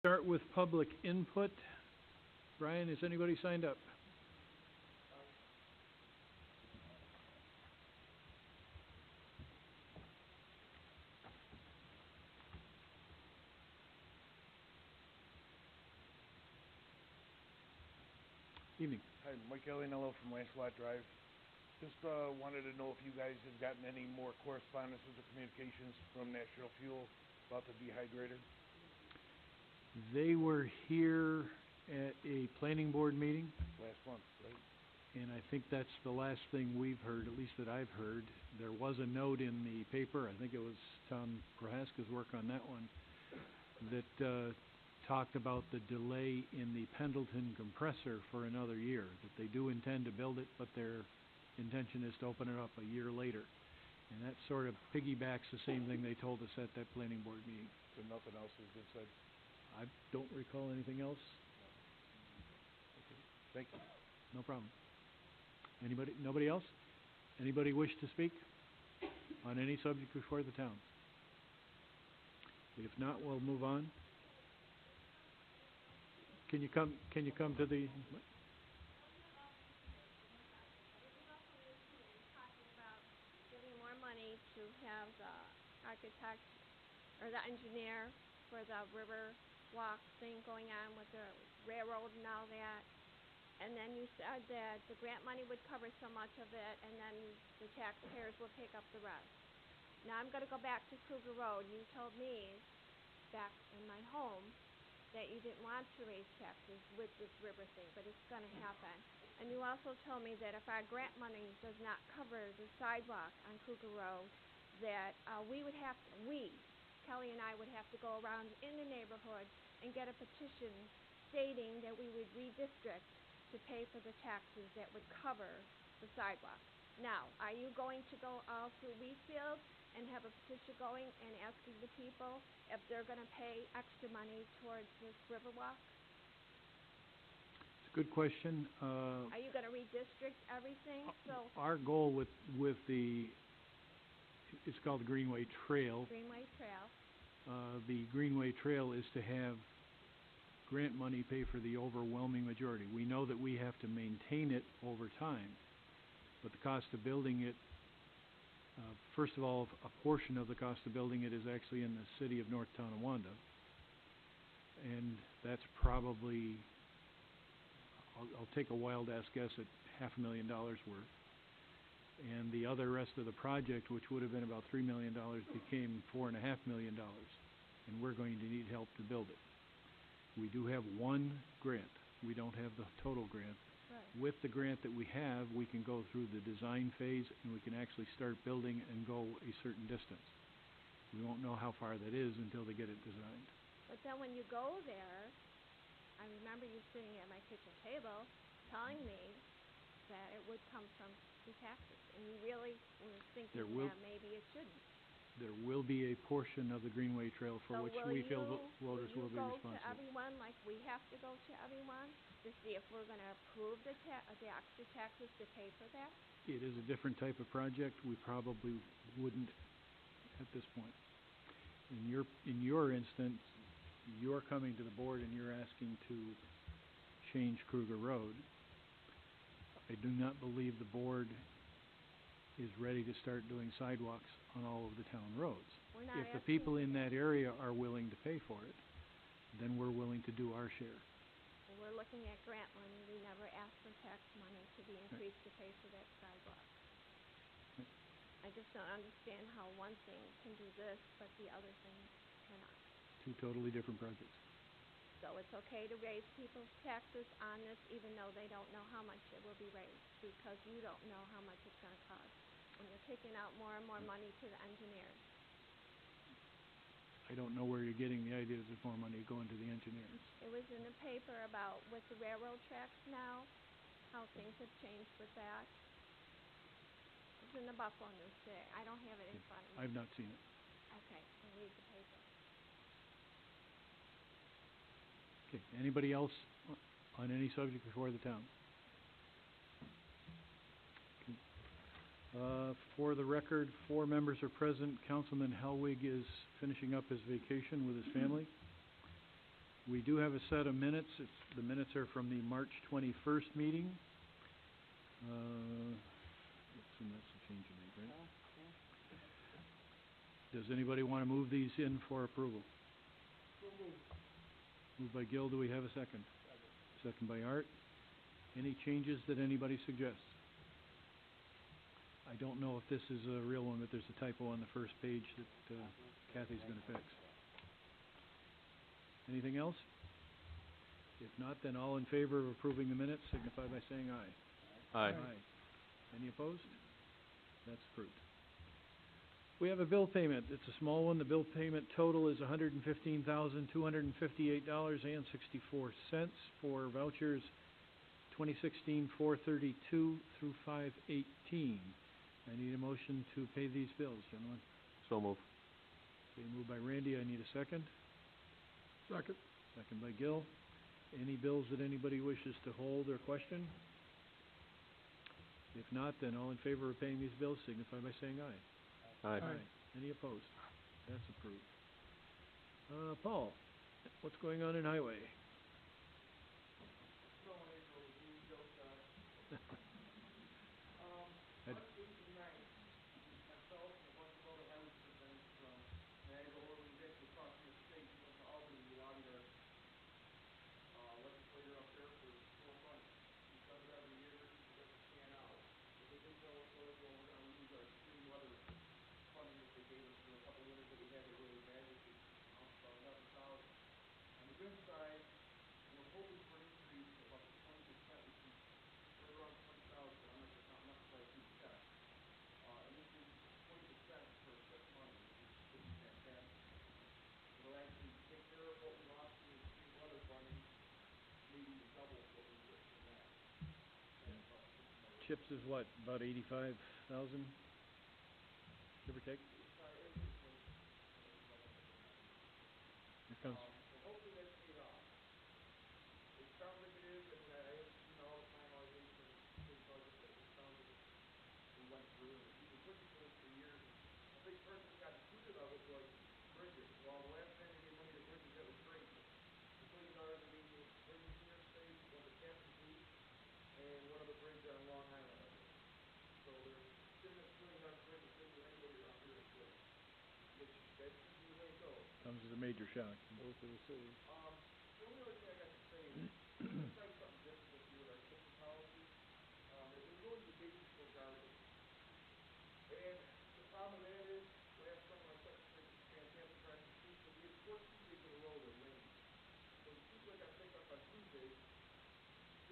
Start with public input. Brian, is anybody signed up? Evening. Hi, Mike Alianello from Lancelot Drive. Just wanted to know if you guys have gotten any more correspondences or communications from National Fuel about the dehydrator. They were here at a planning board meeting, Last month, right? and I think that's the last thing we've heard, at least that I've heard. There was a note in the paper, I think it was Tom Prohaska's work on that one, that talked about the delay in the Pendleton compressor for another year, that they do intend to build it, but their intention is to open it up a year later. And that sort of piggybacks the same thing they told us at that planning board meeting. So nothing else has been said? I don't recall anything else. Okay, thank you. No problem. Nobody else? Anybody wish to speak on any subject before the town? If not, we'll move on. Can you come to the... Giving more money to have the architect or the engineer for the river walk thing going on with the railroad and all that. And then you said that the grant money would cover so much of it, and then the taxpayers will pick up the rest. Now I'm going to go back to Kruger Road. You told me back in my home that you didn't want to raise taxes with this river thing, but it's going to happen. And you also told me that if our grant money does not cover the sidewalk on Kruger Road, that Kelly and I would have to go around in the neighborhood and get a petition stating that we would redistrict to pay for the taxes that would cover the sidewalk. Now, are you going to go all through Wheatfield and have a petition going and asking the people if they're going to pay extra money towards this river walk? It's a good question. Are you going to redistrict everything? So our goal with the, it's called the Greenway Trail. Greenway Trail. The Greenway Trail is to have grant money pay for the overwhelming majority. We know that we have to maintain it over time, but the cost of building it, first of all, a portion of the cost of building it is actually in the city of North Tonawanda, and that's probably, I'll take a wild ass guess at $500,000 worth. And the other rest of the project, which would have been about $3 million, became $4.5 million, and we're going to need help to build it. We do have one grant. We don't have the total grant. Right. With the grant that we have, we can go through the design phase, and we can actually start building and go a certain distance. We won't know how far that is until they get it designed. But then when you go there, I remember you sitting at my kitchen table telling me that it would come from the taxes, and you really were thinking that maybe it shouldn't. There will be a portion of the Greenway Trail for which we feel voters will be responsible. Will you go to everyone like we have to go to everyone to see if we're going to approve the extra taxes to pay for that? It is a different type of project. We probably wouldn't at this point. In your instance, you're coming to the board and you're asking to change Kruger Road. I do not believe the board is ready to start doing sidewalks on all of the town roads. If the people in that area are willing to pay for it, then we're willing to do our share. Well, we're looking at grant money. We never asked for tax money to be increased to pay for that sidewalk. I just don't understand how one thing can do this, but the other thing cannot. Two totally different projects. So it's okay to raise people's taxes on this even though they don't know how much it will be raised, because you don't know how much it's going to cost. And you're taking out more and more money to the engineers. I don't know where you're getting the idea that there's more money going to the engineers. It was in the paper about with the railroad tracks now, how things have changed with that. It's in the Buffalo News today. I don't have it in front of me. I've not seen it. Okay, I'll read the paper. Okay, anybody else on any subject before the town? Okay. For the record, 4 members are present. Councilman Helwig is finishing up his vacation with his family. We do have a set of minutes. The minutes are from the March 21st meeting. Assume that's the change you made, right? Does anybody want to move these in for approval? So moved. Moved by Gil, do we have a second? Second by Art. Any changes that anybody suggests? I don't know if this is a real one, but there's a typo on the first page that Kathy's going to fix. Anything else? If not, then all in favor of approving the minutes signify by saying aye. Aye. Any opposed? That's approved. We have a bill payment. It's a small one. The bill payment total is $115,258.64 for vouchers 2016-432 through 518. I need a motion to pay these bills, gentlemen. So move. Okay, moved by Randy. I need a second. Second. Second by Gil. Any bills that anybody wishes to hold or question? If not, then all in favor of paying these bills signify by saying aye. Aye. Any opposed? That's approved. Paul, what's going on in highway? Snow on April is being built, Had- on 8th and 9th, myself and a bunch of other highway superintendents from Niagara, or we've actually across from the state, we went to Albany, we lobbied our, legislator up there for more money. He does it every year, he doesn't pan out. What they did tell us was, well, we're gonna lose our extreme weather funding that they gave us for a couple winters that we had it really bad, which was about 11,000. On the good side, we're hoping for an increase of up to 20%, which is right around 20,000, but I'm not sure how much until I see the check. An increase of 20% for such money, which is fantastic. It'll actually take care of what we lost in the extreme weather funding, maybe even double what we get from that. That's about $6 million. Chips is what, about 85,000, give or take? It was pretty close. Here comes, So hopefully that's paid off. It sounds like it is. I mean, I haven't seen all the finalization of the state budget, but it sounds like it went through, and we've been pushing for this for years. And a big part that got included of it was bridges. Well, the last time they gave money to bridges, that was great. $2 billion they gave to bridges in your state, one to Captain's Loop, and one other bridge on Long Island, I think. So they're spending this $2 billion on bridges, just so anybody around here is good, which that should be the way it goes. comes as a major shock. Both of the city. The only other thing I got to say is, we tried something different this year with our shipping policy. It was always the basis for garbage. And the problem with that is, last summer I set such a fantastic practice too, because we had 4 Tuesdays in a row that rained. So the Tuesday got picked up on Tuesday,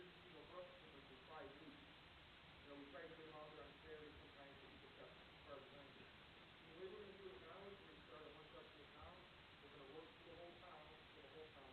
didn't see no brush shipment for 5 weeks. You know, we tried to get them out there on Saturday sometimes, but we just got far behind it. So the way we're gonna do it now is we're gonna start a month up in the town. We're gonna work through the whole town, get the whole town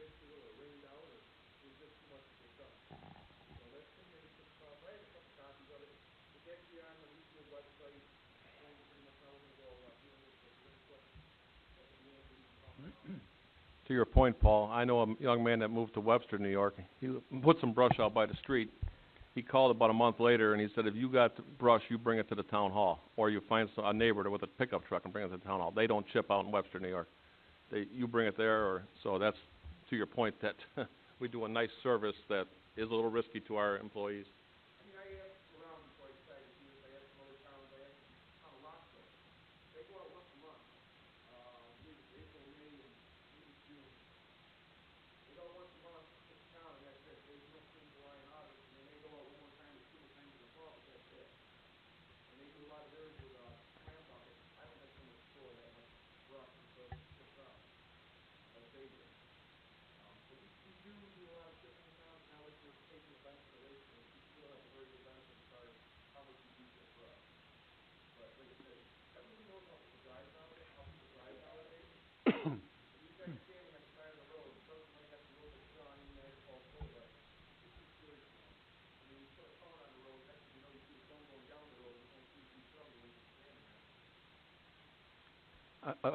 Wheatfield or rained out, or was just too much to get done. So that's been making some tough. I have a couple copies of it. It's actually on the Wheatfield website, explains pretty much how we're gonna go about doing this. So if there's any questions at the end, we can talk about it. To your point, Paul, I know a young man that moved to Webster, New York. He put some brush out by the street. He called about a month later, and he said, if you got brush, you bring it to the town hall, or you find a neighbor with a pickup truck and bring it to the town hall. They don't chip out in Webster, New York. You bring it there, or so that's to your point that we do a nice service that is a little risky to our employees. I mean, I asked around before I decided to do this. I asked some other towns. I asked town of Rockville. They go out once a month. I believe it's April, May, and maybe June. They go out once a month, hit the town, and that's it. They don't clean July and August, and they may go out one more time or two more times in the fall, but that's it. And they do a lot of theirs with clam buckets. I don't have someone store that much brush until it ships out, like they do. So we do a lot of shipping in town. It's not like we're taking the benefit away from it. We still have a very good benefit as far as how much we do ship brush. But like I said, everybody knows how people drive nowadays. And these guys standing on the side of the road, the person might have to look at straw and even asphalt coat, but it's too scary for them. I mean, you put a cone on the road, next thing you know, you see the cone going down the road, and it's only 3 feet from you when you're standing there.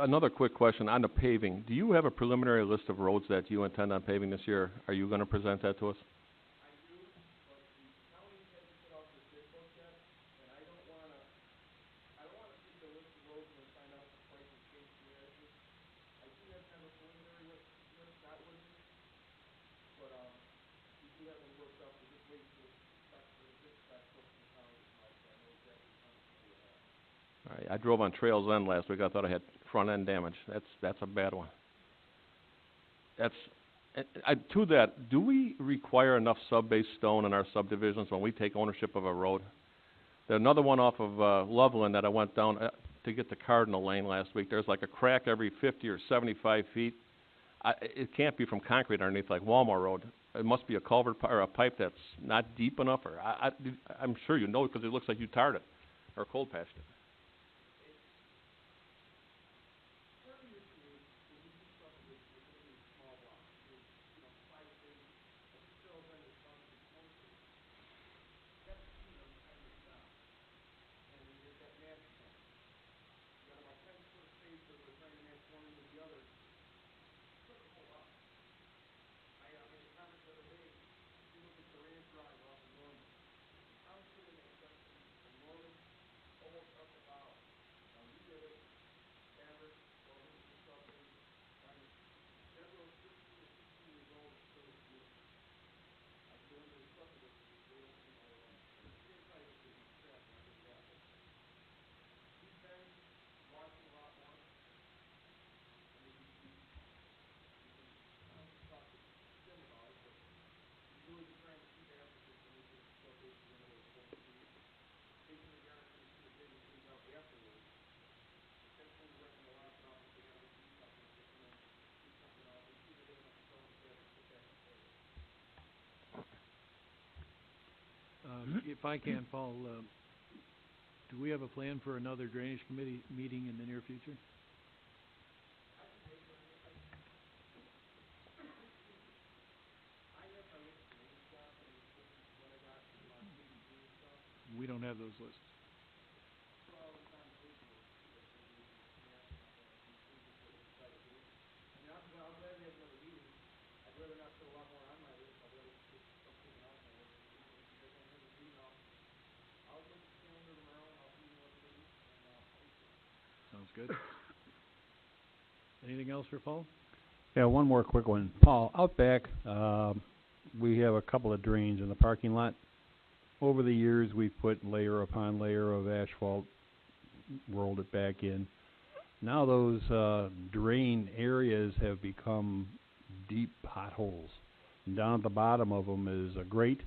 Another quick question on the paving. Do you have a preliminary list of roads that you intend on paving this year? Are you going to present that to us? I do, but the county hasn't put out their bid book yet, and I don't wanna take the list of roads and then find out the prices change dramatically. I do have kind of a preliminary list, not written, but, we do have them worked up. We're just waiting for the specs, or the bid specs up from the county to come out, so I know exactly how much money we'll have. All right, I drove on Trails End last week. I thought I had front end damage. That's a bad one. To that, do we require enough sub-base stone in our subdivisions when we take ownership of a road? There's another one off of Loveland that I went down to get to Cardinal Lane last week. There's like a crack every 50 or 75 feet. It can't be from concrete underneath like Walmart Road. It must be a culvert or a pipe that's not deep enough. Or I'm sure you know because it looks like you tarred it or cold patched it. Part of the issue is when we do subdivisions, we're typically small blocks. There's, 5 spaces. I think Trails End is 120 spaces. You have to see every time you're down. And then you've got match points. You got about 10-foot space that we're trying to match one in with the other. It doesn't hold up. I made a comment the other day. If you look at Durant Drive off of Norman, the town put in that section from Norman almost up to Bow. Now we did it, average, 1,200 foot subdivision, fine and feet. That road's 15 or 16 years old and still looks beautiful. I can go into the subdivision, they don't, same size as the track, and I get that, but we've been washing a lot more than we used to. We've been, I don't just talk to Tim about it, but we've really been trying to keep after this and make those sub-bases in where they're supposed to be. Taking the yards when we see they're digging things out afterwards. That's when we're renting the lots off if they gotta go do something, they come in, dig something out, they see that they have enough stone to have it put back in place. If I can, Paul, do we have a plan for another drainage committee meeting in the near future? I can make it, excuse me. I have my list of drainage jobs, this is what I got from, KBG and stuff. We don't have those lists. Well, it's on the paperwork, too, that they gave me, Matt, and things that we decided to do. I mean, I'm glad we have another meeting. I'd rather not put a lot more on my list. I'd rather get stuff taken off my list, but if you guys wanna have a meeting, I'll look at the calendar tomorrow, and I'll email everybody, and, post it. Sounds good. Anything else for Paul? Yeah, one more quick one. Paul, out back, we have a couple of drains in the parking lot. Over the years, we've put layer upon layer of asphalt, rolled it back in. Now those drain areas have become deep potholes. And down at the bottom of them is a grate,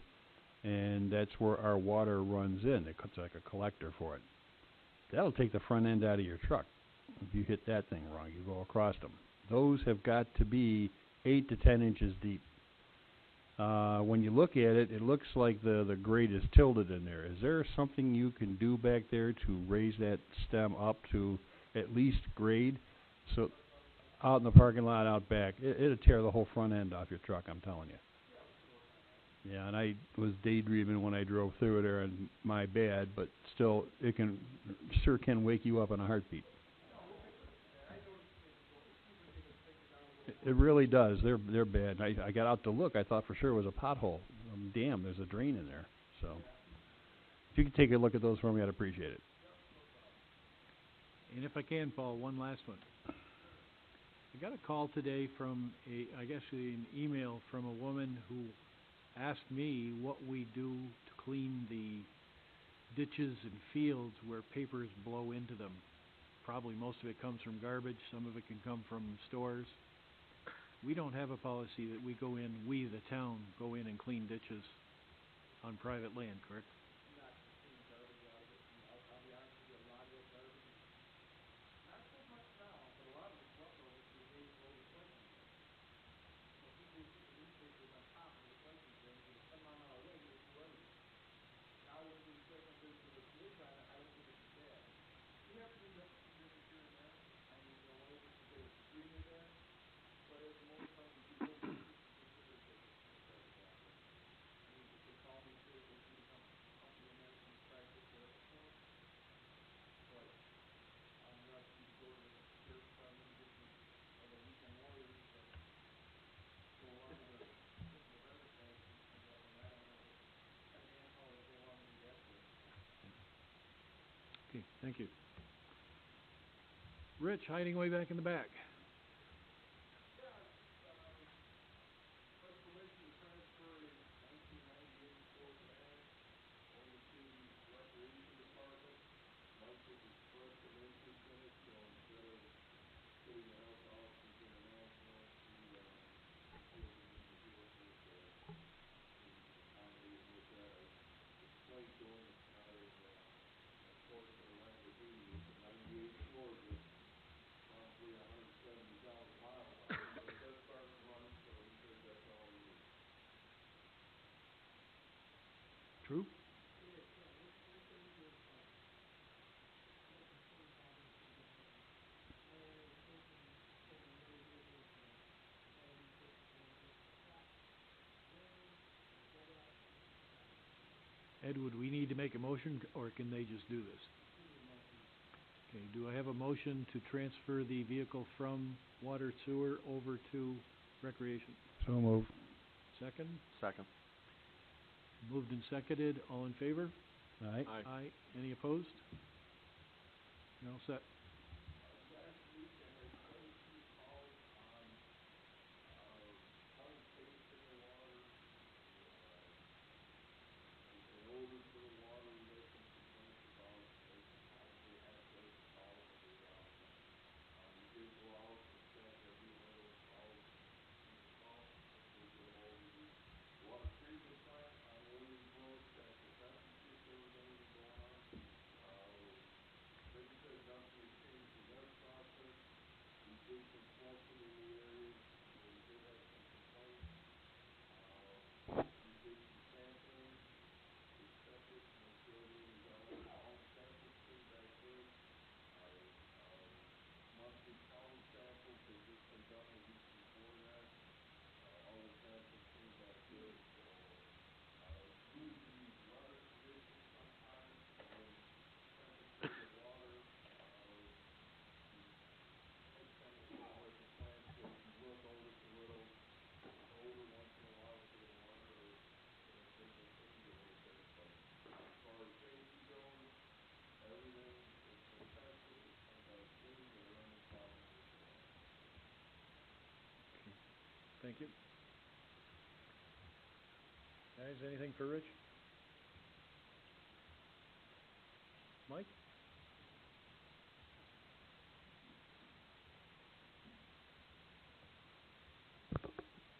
and that's where our water runs in. It's like a collector for it. That'll take the front end out of your truck. If you hit that thing wrong, you go across them. Those have got to be 8 to 10 inches deep. When you look at it, it looks like the grade is tilted in there. Is there something you can do back there to raise that stem up to at least grade? So, out in the parking lot out back, it'd tear the whole front end off your truck, I'm telling you. Yeah, and I was daydreaming when I drove through there, and my bad, but still, it sure can wake you up in a heartbeat. It really does. They're bad. I got out to look. I thought for sure it was a pothole. Damn, there's a drain in there. So, if you could take a look at those for me, I'd appreciate it. And if I can, Paul, one last one. I got a call today from an email from a woman who asked me what we do to clean the ditches and fields where papers blow into them. Probably most of it comes from garbage, some of it can come from stores. We don't have a policy that we, the town, go in and clean ditches on private land, correct? Not to clean garbage out of it, and I'll be honest with you, a lot of that garbage, not so much now, but a lot of it's leftover from the days of old recycling bins. So people would put the newspapers on top of the recycling bins, and if some on our way, they threw everything. Now with the recycling bins with the lids on it, I don't think it's as bad. We have cleaned up a few ditches here and there, I mean, you know, one of the ditches there was extremely bad, but as the most part, we do most ditches, we consider it ditches from the private landfill. I mean, if they call me and say that they see a company in there that's gonna try to take care of it for them, but unless we go to the sheriff's department and get some of the weekend warriors that go along with the garbage bags and clean up, and I don't have the kind of manpower to go along and do that for them. Okay, thank you. Rich, hiding way back in the back. Yeah, request permission to transfer a 1998 Ford van over to the Recreation Department. Mike has expressed some interest in it, so instead of putting it out to Auctions International, he feels he needs a vehicle, so he accommodated with that. I explained to him it's not a Porsche or a Lamborghini, it's a 98 Ford with probably 170,000 miles on it, but it does start and run, so he says that's all he needs. True? It is, yeah, everything we do is fine. No concerns on anything that happens. My only restriction from the new is, battery kits, when it gets hot, rain, or weather outside, it's not gonna be. Ed, would we need to make a motion, or can they just do this? We need a motion. Okay, do I have a motion to transfer the vehicle from water sewer over to recreation? So move. Second? Second. Moved and seconded, all in favor? Aye. Aye. Any opposed? You're all set. Last week I had 22 calls on, condensation in the water, an odor to the water. We had some complaints about, probably a half dozen calls that were down there. We did go out and check every one of those calls in the call, hopefully get them over the water treatment plant on Williams Road, check the temperature, if there was anything going on. They said nothing had changed in their process. We did some flushing in the areas where we did have some complaints. We did some sampling to check it, make sure everything was all the samples came back good. Our monthly county samples had just been done the week before that. All the samples came back good, so due to these weather conditions sometimes, when temperature of the water, it's kind of like the plant says, you will notice a little odor once in a while if you get warmer, or they may change a little bit, but as far as safety goes, everything has been tested, it's come back clean, there are no problems with the water. Okay, thank you. Guys, anything for Rich? Mike?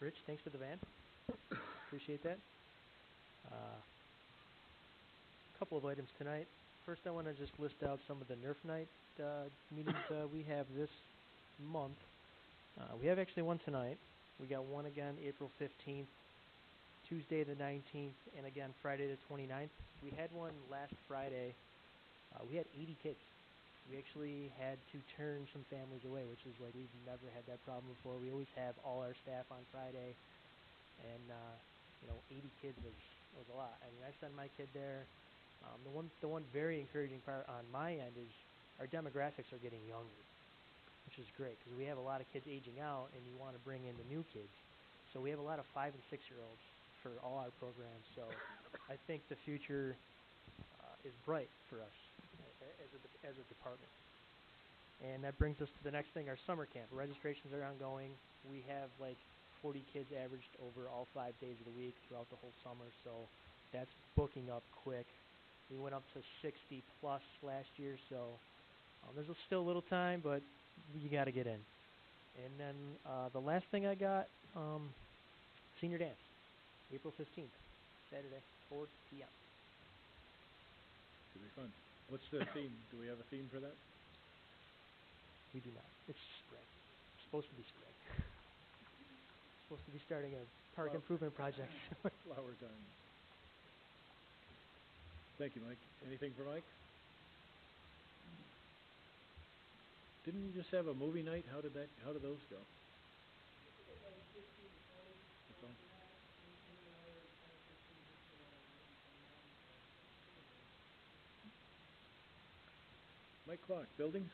Rich, thanks for the van. Appreciate that. Couple of items tonight. First, I want to just list out some of the Nerf Night meetings we have this month. We have actually one tonight. We got one again April 15th, Tuesday the 19th, and again Friday the 29th. We had one last Friday. We had 80 kids. We actually had to turn some families away, which is like we've never had that problem before. We always have all our staff on Friday, and 80 kids was a lot. I mean, I send my kid there. The one very encouraging part on my end is our demographics are getting younger, which is great because we have a lot of kids aging out, and you want to bring in the new kids. So we have a lot of 5 and 6-year-olds for all our programs. So I think the future is bright for us as a department. And that brings us to the next thing, our summer camp. Registrations are ongoing. We have like 40 kids averaged over all 5 days of the week throughout the whole summer, so that's booking up quick. We went up to 60 plus last year, so there's still a little time, but you got to get in. And then the last thing I got, senior dance, April 15th, Saturday, 4 p.m. Should be fun. What's the theme? Do we have a theme for that? We do not. It's spring. It's supposed to be spring. Supposed to be starting a park improvement project. Flower time. Thank you, Mike. Anything for Mike? Didn't you just have a movie night? How did those go? That's all? Mike Clark, buildings?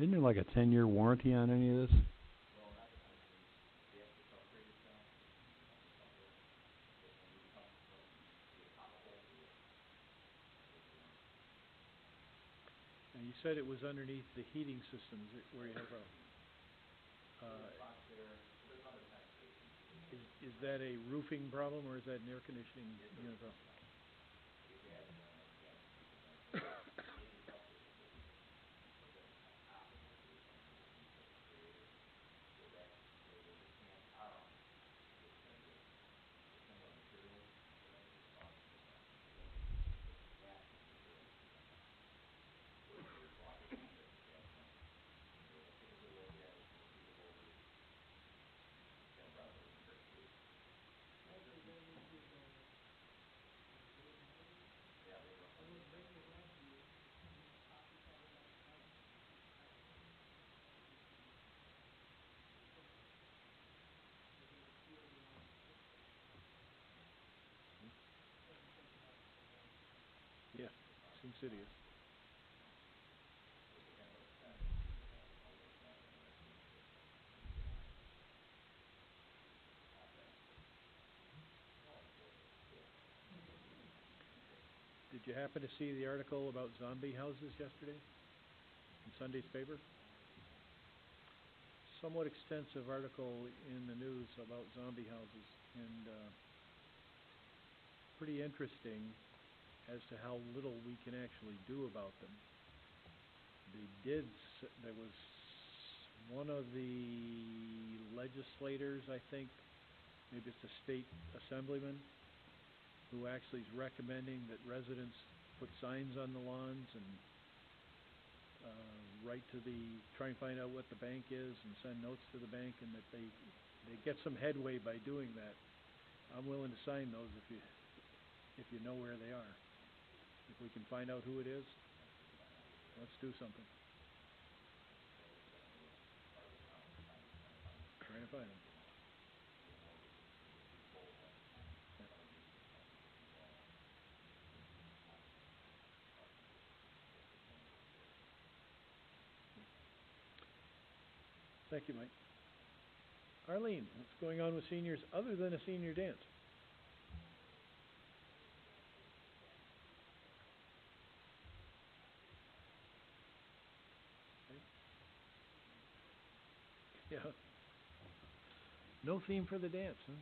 Isn't there like a 10-year warranty on any of this? And you said it was underneath the heating systems where you have a... Is that a roofing problem or is that an air conditioning unit problem? Yeah, seems it is. Did you happen to see the article about zombie houses yesterday in Sunday's paper? Somewhat extensive article in the news about zombie houses, and pretty interesting. as to how little we can actually do about them. They did, there was one of the legislators, I think, maybe it's a state assemblyman, who actually is recommending that residents put signs on the lawns and try and find out what the bank is and send notes to the bank, and that they get some headway by doing that. I'm willing to sign those if you know where they are. If we can find out who it is, let's do something. Trying to find them. Thank you, Mike. Arlene, what's going on with seniors other than a senior dance? Yeah. No theme for the dance, huh?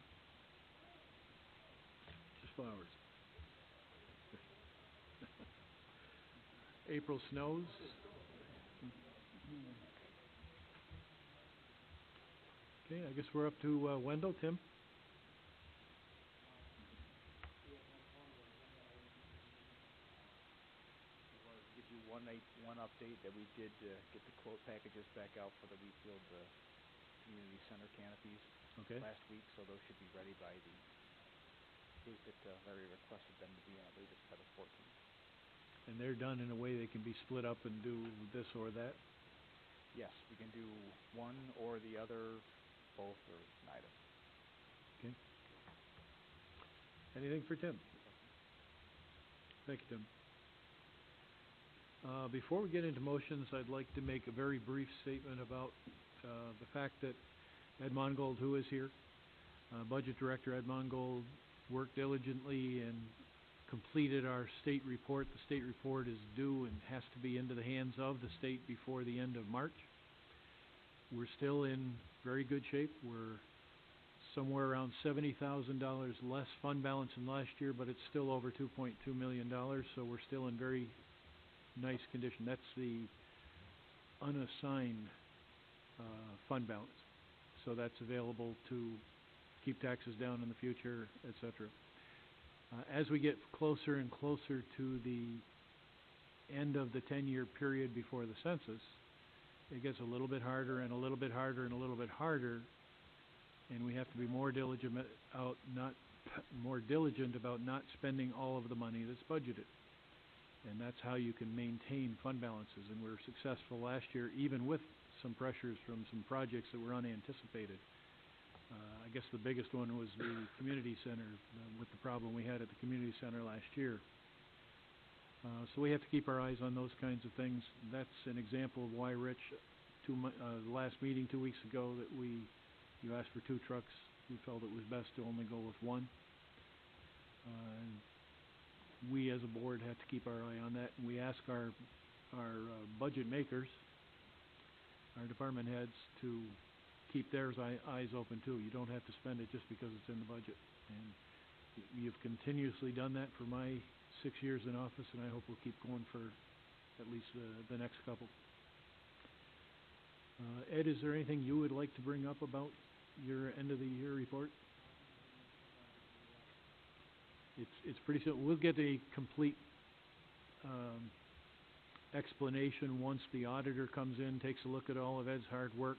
Just flowers. April snows. Okay, I guess we're up to Wendell. Tim? Wanted to give you one update that we did get the quote packages back out for the Wheatfield community center canopies Okay. last week, so those should be ready by the date that Larry requested them to be on, latest by the 14th. And they're done in a way they can be split up and do this or that? Yes, we can do one or the other, both, or neither. Okay. Anything for Tim? Thank you, Tim. Before we get into motions, I'd like to make a very brief statement about the fact that Ed Mongold, who is here, Budget Director Ed Mongold, worked diligently and completed our state report. The state report is due and has to be into the hands of the state before the end of March. We're still in very good shape. We're somewhere around $70,000 less fund balance than last year, but it's still over $2.2 million, so we're still in very nice condition. That's the unassigned fund balance. So that's available to keep taxes down in the future, etc. As we get closer and closer to the end of the 10-year period before the census, it gets a little bit harder and a little bit harder and a little bit harder, and we have to be more diligent about not spending all of the money that's budgeted. And that's how you can maintain fund balances. And we were successful last year, even with some pressures from some projects that were unanticipated. I guess the biggest one was the community center, with the problem we had at the community center last year. So we have to keep our eyes on those kinds of things. That's an example of why, Rich, the last meeting 2 weeks ago, that you asked for 2 trucks. We felt it was best to only go with 1. We as a board have to keep our eye on that, and we ask our budget makers, our department heads, to keep their eyes open too. You don't have to spend it just because it's in the budget. And you've continuously done that for my 6 years in office, and I hope we'll keep going for at least the next couple. Ed, is there anything you would like to bring up about your end of the year report? It's pretty simple. We'll get a complete explanation once the auditor comes in, takes a look at all of Ed's hard work.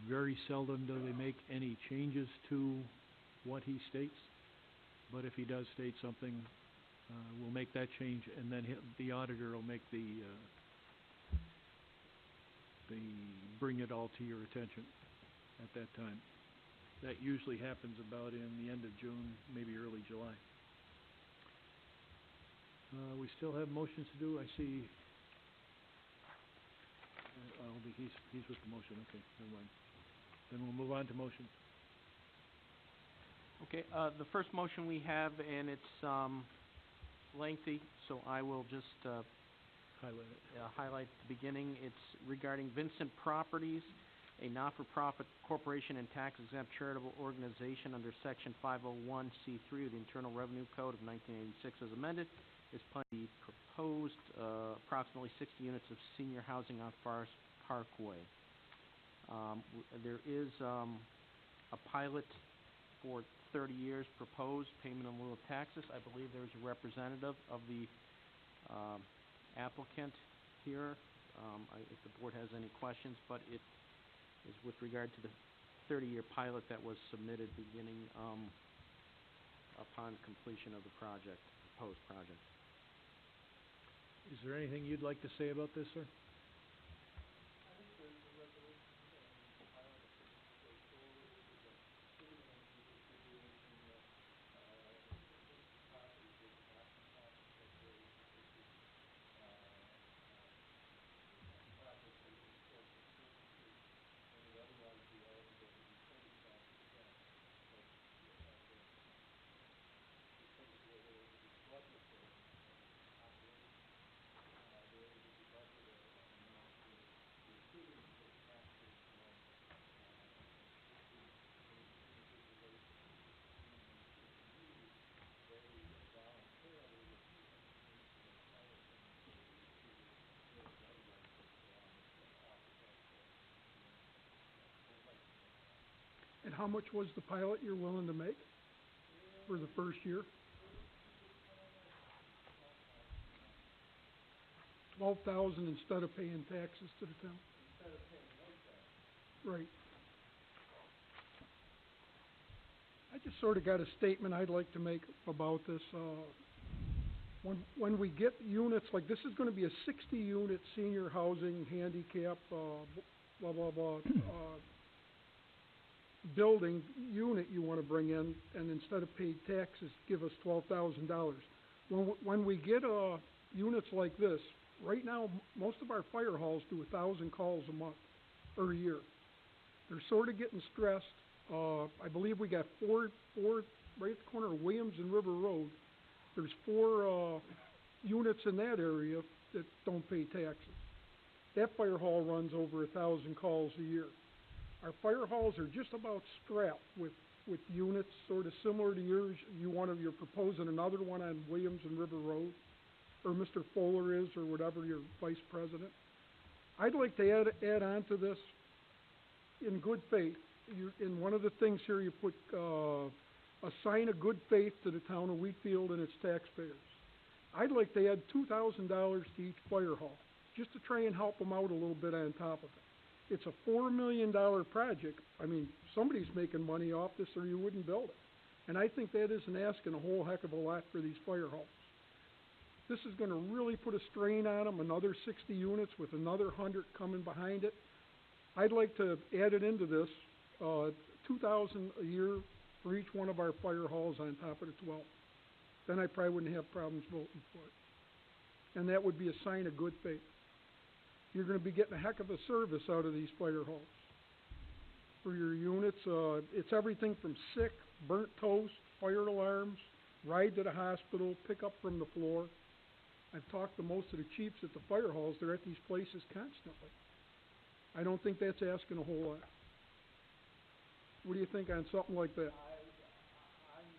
Very seldom do they make any changes to what he states, but if he does state something, we'll make that change, and then the auditor will make bring it all to your attention at that time. That usually happens about in the end of June, maybe early July. We still have motions to do. I see. He's with the motion. Okay, never mind. Then we'll move on to motions. Okay, the first motion we have, and it's lengthy, so I will just Highlight it. highlight the beginning. It's regarding Vincent Properties, a not-for-profit corporation and tax-exempt charitable organization under Section 501c3 of the Internal Revenue Code of 1986 as amended, is planned to be proposed approximately 60 units of senior housing on Forest Parkway. There is a pilot for 30 years proposed, payment in lieu of taxes. I believe there is a representative of the applicant here, if the board has any questions, but it is with regard to the 30-year pilot that was submitted beginning upon completion of the project, proposed project. Is there anything you'd like to say about this, sir? And how much was the pilot you're willing to make for the first year? 12,000 instead of paying taxes to the town. Instead of paying no taxes. Right. I just sort of got a statement I'd like to make about this. When we get units, like this is going to be a 60-unit senior housing, handicap, blah, blah, blah, building unit you want to bring in, and instead of pay taxes, give us $12,000. When we get units like this, right now, most of our fire halls do 1,000 calls a month or a year. They're sort of getting stressed. I believe we got four right at the corner of Williams and River Road. There's 4 units in that area that don't pay taxes. That fire hall runs over 1,000 calls a year. Our fire halls are just about strapped with units sort of similar to yours. You're proposing another one on Williams and River Road, or Mr. Fuller is, or whatever, your vice president. I'd like to add on to this in good faith. In one of the things here you put a sign of good faith to the town of Wheatfield and its taxpayers. I'd like to add $2,000 to each fire hall, just to try and help them out a little bit on top of it. It's a $4 million project. I mean, somebody's making money off this or you wouldn't build it. And I think that isn't asking a whole heck of a lot for these fire halls. This is going to really put a strain on them, another 60 units with another 100 coming behind it. I'd like to add it into this, $2,000 a year for each one of our fire halls on top of the 12. Then I probably wouldn't have problems voting for it. And that would be a sign of good faith. You're going to be getting a heck of a service out of these fire halls. For your units, it's everything from sick, burnt toast, fire alarms, ride to the hospital, pick up from the floor. I've talked to most of the chiefs at the fire halls. They're at these places constantly. I don't think that's asking a whole lot. What do you think on something like that? I'm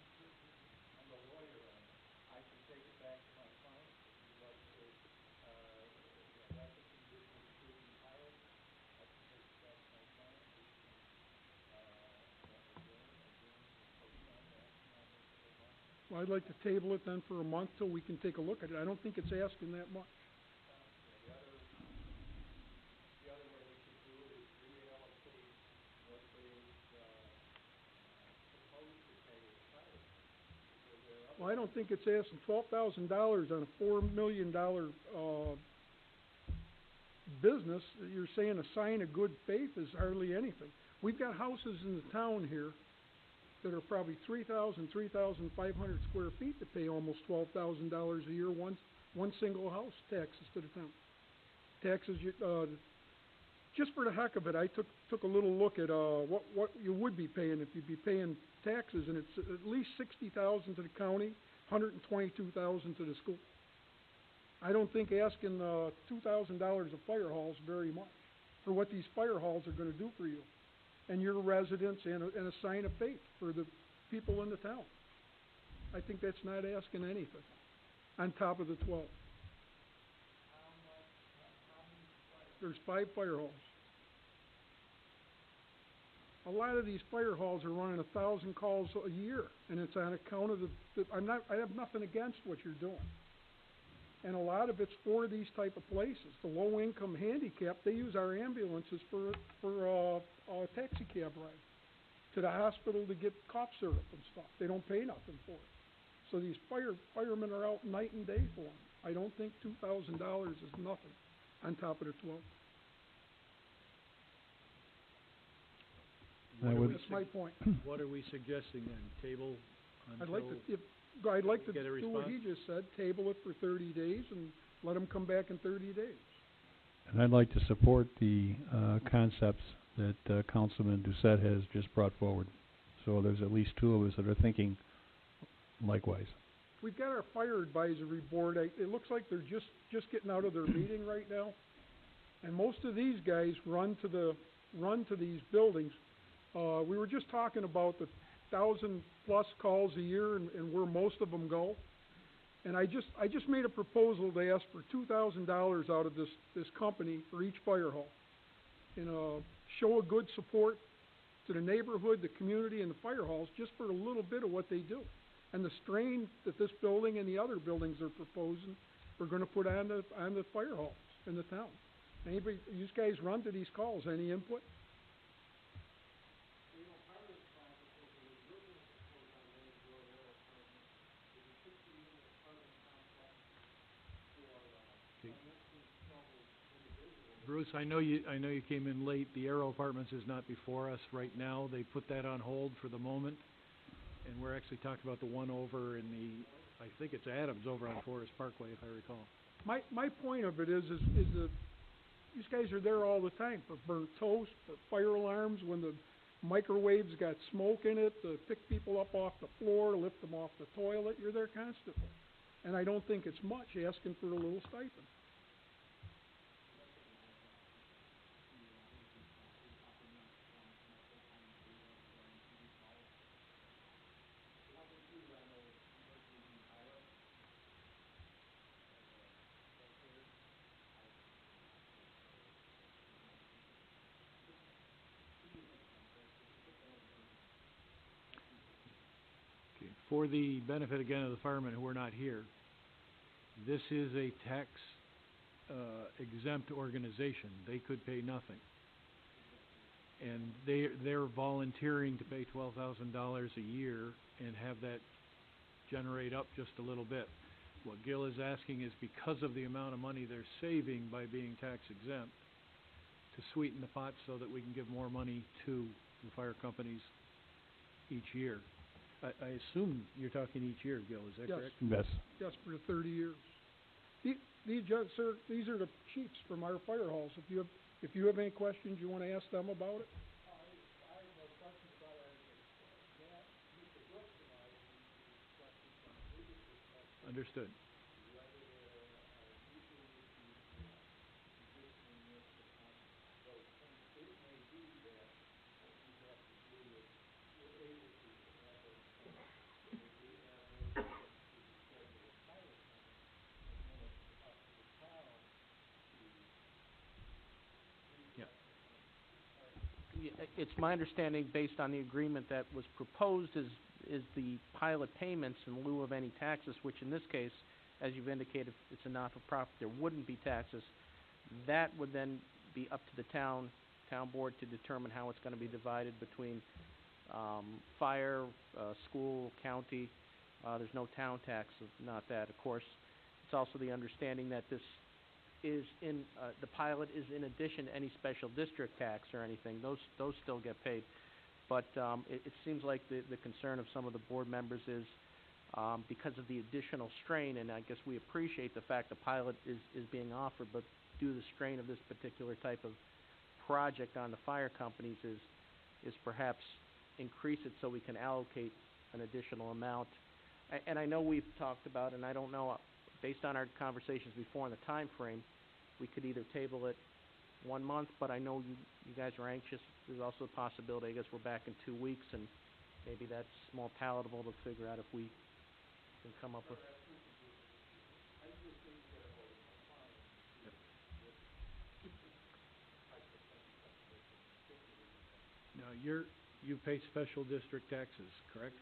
the lawyer on it. I can take it back to my client if you'd like to, that's a condition of approving pilot. I can take it back to my client. We can, adjourn and postpone action on this for a month. Well, I'd like to table it then for a month till we can take a look at it. I don't think it's asking that much. The other way we could do it is reallocate what they've proposed to pay as pilot. Because there are other. Well, I don't think it's asking $12,000 on a $4 million business. You're saying a sign of good faith is hardly anything. We've got houses in the town here that are probably 3,000, 3,500 square feet that pay almost $12,000 a year, one single house, taxes to the town. Taxes, just for the heck of it, I took a little look at what you would be paying if you'd be paying taxes, and it's at least $60,000 to the county, $122,000 to the school. I don't think asking $2,000 a fire hall is very much. for what these fire halls are gonna do for you and your residents, and a sign of faith for the people in the town. I think that's not asking anything on top of the 12. There's 5 fire halls. A lot of these fire halls are running 1,000 calls a year, and it's on account of I have nothing against what you're doing. And a lot of it's for these type of places. The low-income handicapped, they use our ambulances for a taxi cab ride to the hospital to get cough syrup and stuff. They don't pay nothing for it. So these firemen are out night and day for them. I don't think $2,000 is nothing on top of the 12. That's my point. What are we suggesting then? Table I'd until? like to Get a do what he just said, table it for 30 days and let him come back in 30 days. And I'd like to support the, concepts that, Councilman Doucette has just brought forward. So there's at least 2 of us that are thinking likewise. We've got our fire advisory board. It looks like they're just getting out of their meeting right now. And most of these guys run to these buildings. We were just talking about the 1,000+ calls a year and where most of them go. And I just made a proposal to ask for $2,000 out of this company for each fire hall. And show a good support to the neighborhood, the community, and the fire halls just for a little bit of what they do. And the strain that this building and the other buildings are proposing, we're gonna put on the fire halls in the town. Anybody, you guys run to these calls, any input? Bruce, I know you came in late. The Aero Apartments is not before us right now. They put that on hold for the moment. And we're actually talking about the one over in I think it's Adams over on Forest Parkway, if I recall. My point of it is that these guys are there all the time for burnt toast, for fire alarms, when the microwave's got smoke in it, to pick people up off the floor, lift them off the toilet. You're there constantly. And I don't think it's much asking for a little stipend. Okay. For the benefit again of the firemen who are not here, this is a tax exempt organization. They could pay nothing. And they're volunteering to pay $12,000 a year and have that generate up just a little bit. What Gil is asking is, because of the amount of money they're saving by being tax exempt, to sweeten the pot so that we can give more money to the fire companies each year. I assume you're talking each year, Gil, is that Yes. correct? Yes. Yes, for 30 years. Sir, these are the chiefs from our fire halls. If you have any questions you want to ask them about it? Understood. It's my understanding, based on the agreement that was proposed, is the pilot payments in lieu of any taxes, which in this case, as you've indicated, it's a not-for-profit, there wouldn't be taxes. That would then be up to the town board to determine how it's going to be divided between fire, school, county. There's no town tax, not that. Of course, it's also the understanding that this is the pilot is in addition to any special district tax or anything. Those still get paid. But it seems like the concern of some of the board members is because of the additional strain, and I guess we appreciate the fact the pilot is being offered, but due to the strain of this particular type of project on the fire companies is perhaps increase it so we can allocate an additional amount. And I know we've talked about, and I don't know, based on our conversations before in the time frame, we could either table it 1 month, but I know you guys are anxious. There's also a possibility, I guess we're back in 2 weeks, and maybe that's more palatable to figure out if we can come up with. Now, you pay special district taxes, correct?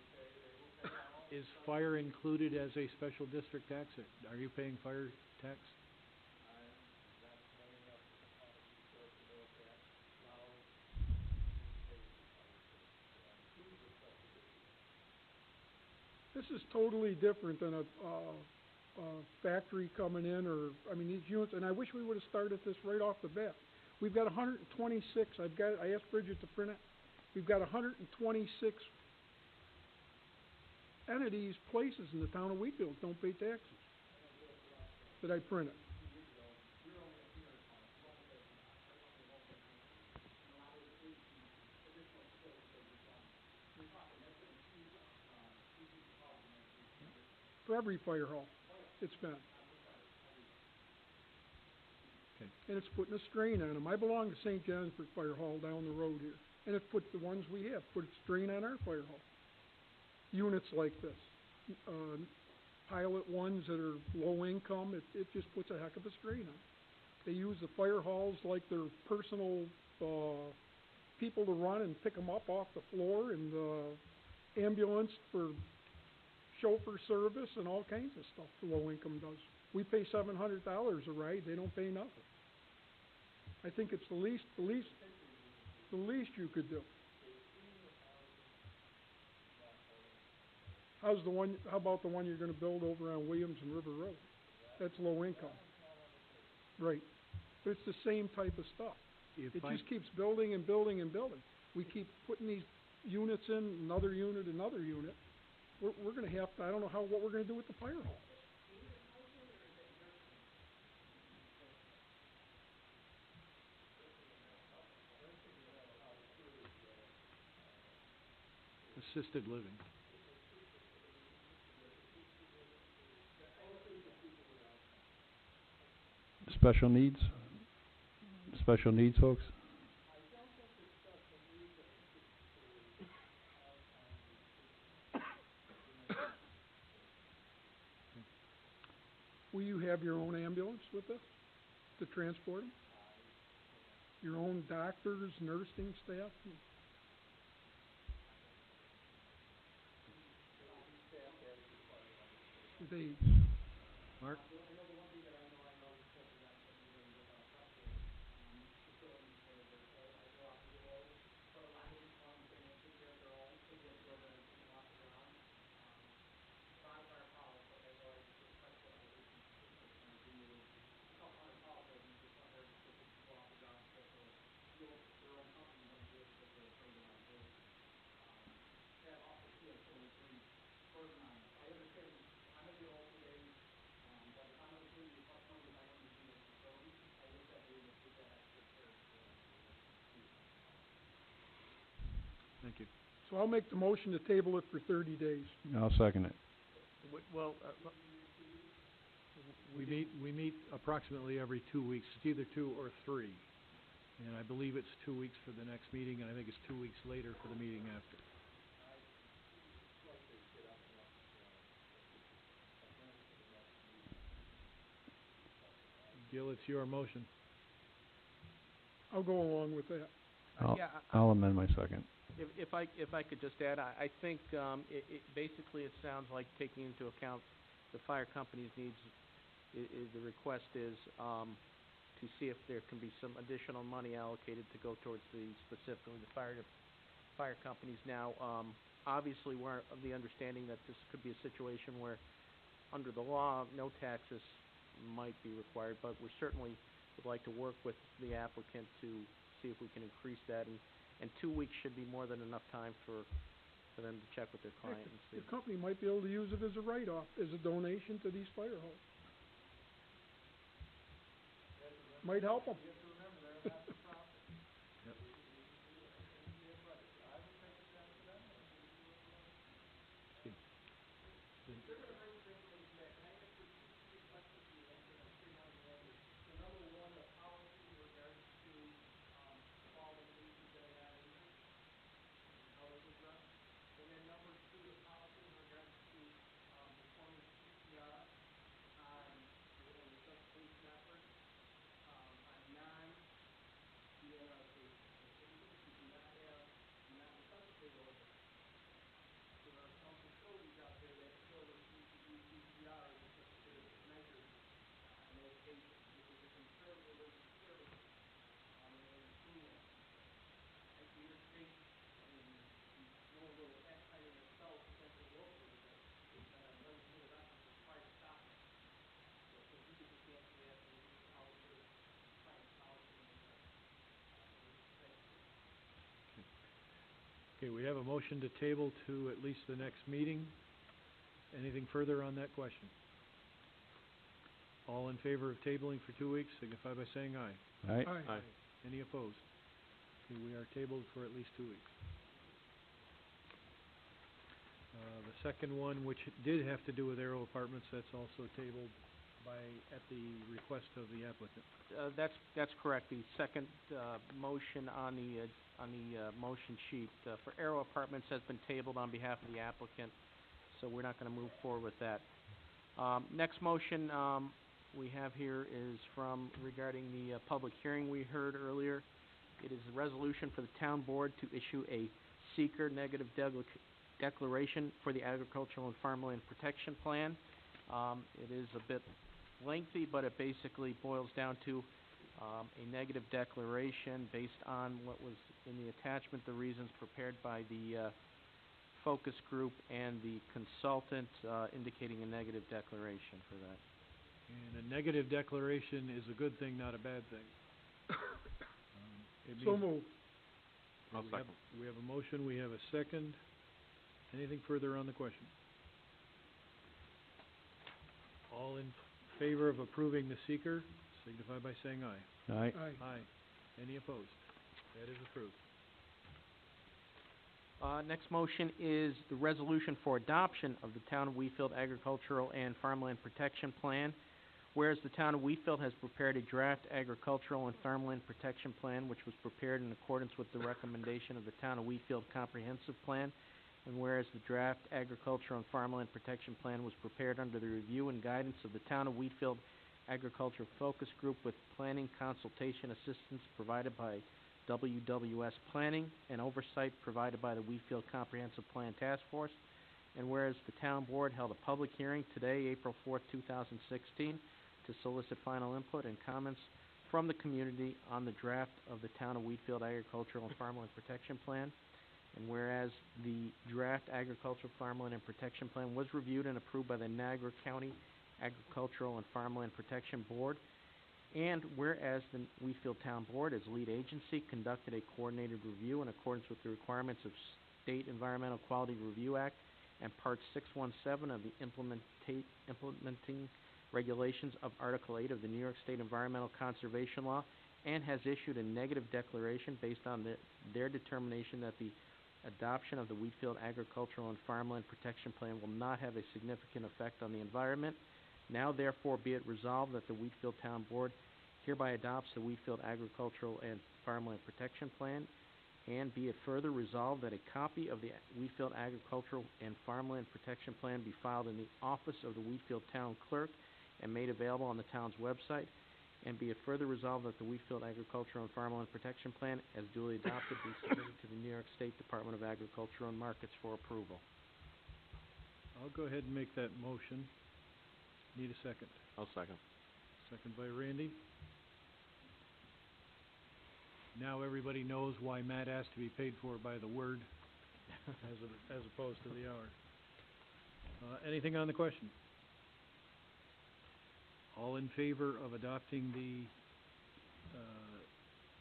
Is fire included as a special district tax? Are you paying fire tax? This is totally different than a factory coming in, or, I mean, these units, and I wish we would've started this right off the bat. We've got 126, I asked Bridget to print it, we've got 126 entities, places in the town of Wheatfield don't pay taxes. Did I print it? For every fire hall, it's been. Okay. And it's putting a strain on them. I belong to St. Johnsburg Fire Hall down the road here, and it put the ones we have, put a strain on our fire hall. Units like this, pilot ones that are low income, it just puts a heck of a strain on them. They use the fire halls like their personal, people to run and pick them up off the floor, and ambulance for chauffeur service and all kinds of stuff the low income does. We pay $700 a ride, they don't pay nothing. I think it's the least you could do. How about the one you're gonna build over on Williams and River Road? That's low income. Right. But it's the same type of stuff. It just keeps building and building and building. We keep putting these units in, another unit. We're gonna have to, I don't know what we're gonna do with the fire hall. Assisted living. Special needs folks? Will you have your own ambulance with this to transport them? Your own doctors, nursing staff? They, Mark? Thank you. so I'll make the motion to table it for 30 days. I'll second it. Well, We meet approximately every 2 weeks. It's either 2 or 3. And I believe it's 2 weeks for the next meeting, and I think it's 2 weeks later for the meeting after. Gil, it's your motion. I'll go along with that. I'll amend my second. If I could just add, I think basically it sounds like taking into account the fire company's needs. The request is to see if there can be some additional money allocated to go towards specifically the fire companies. Now, obviously, we're of the understanding that this could be a situation where, under the law, no taxes might be required, but we certainly would like to work with the applicant to see if we can increase that, and 2 weeks should be more than enough time for them to check with their client and see. The company might be able to use it as a write-off, as a donation to these fire halls. Might help them. Okay, we have a motion to table to at least the next meeting. Anything further on that question? All in favor of tabling for 2 weeks, signify by saying aye. Aye. Aye. Any opposed? Okay, we are tabled for at least 2 weeks. The second one, which did have to do with Aero Apartments, that's also tabled at the request of the applicant. That's correct. The second, motion on the motion sheet, for Aero Apartments has been tabled on behalf of the applicant, so we're not gonna move forward with that. Next motion, we have here is regarding the, public hearing we heard earlier. It is a resolution for the town board to issue a seeker negative declaration for the Agricultural and Farmland Protection Plan. It is a bit lengthy, but it basically boils down to a negative declaration based on what was in the attachment, the reasons prepared by the focus group and the consultant indicating a negative declaration for that. And a negative declaration is a good thing, not a bad thing. It So means moved. I'll second. we have a motion, we have a second. Anything further on the question? All in favor of approving the seeker, signify by saying aye. Aye. Aye. Aye. Any opposed? That is approved. Next motion is the resolution for adoption of the Town of Wheatfield Agricultural and Farmland Protection Plan. Whereas the Town of Wheatfield has prepared a draft agricultural and farmland protection plan, which was prepared in accordance with the recommendation of the Town of Wheatfield Comprehensive Plan. And whereas the draft agricultural and farmland protection plan was prepared under the review and guidance of the Town of Wheatfield Agriculture Focus Group with planning consultation assistance provided by WWS Planning and oversight provided by the Wheatfield Comprehensive Plan Task Force. And whereas the Town Board held a public hearing today, April 4th, 2016, to solicit final input and comments from the community on the draft of the Town of Wheatfield Agricultural and Farmland Protection Plan. And whereas the draft Agricultural, Farmland, and Protection Plan was reviewed and approved by the Niagara County Agricultural and Farmland Protection Board, and whereas the Wheatfield Town Board, as lead agency, conducted a coordinated review in accordance with the requirements of State Environmental Quality Review Act and Part 617 of the implementing regulations of Article 8 of the New York State Environmental Conservation Law, and has issued a negative declaration based on their determination that the adoption of the Wheatfield Agricultural and Farmland Protection Plan will not have a significant effect on the environment. Now therefore be it resolved that the Wheatfield Town Board hereby adopts the Wheatfield Agricultural and Farmland Protection Plan, and be it further resolved that a copy of the Wheatfield Agricultural and Farmland Protection Plan be filed in the office of the Wheatfield Town Clerk and made available on the town's website, and be it further resolved that the Wheatfield Agricultural and Farmland Protection Plan, as duly adopted, be submitted to the New York State Department of Agriculture and Markets for approval. I'll go ahead and make that motion. Need a second. I'll second. Second by Randy. Now everybody knows why Matt asked to be paid for by the word as opposed to the hour. Anything on the question? All in favor of adopting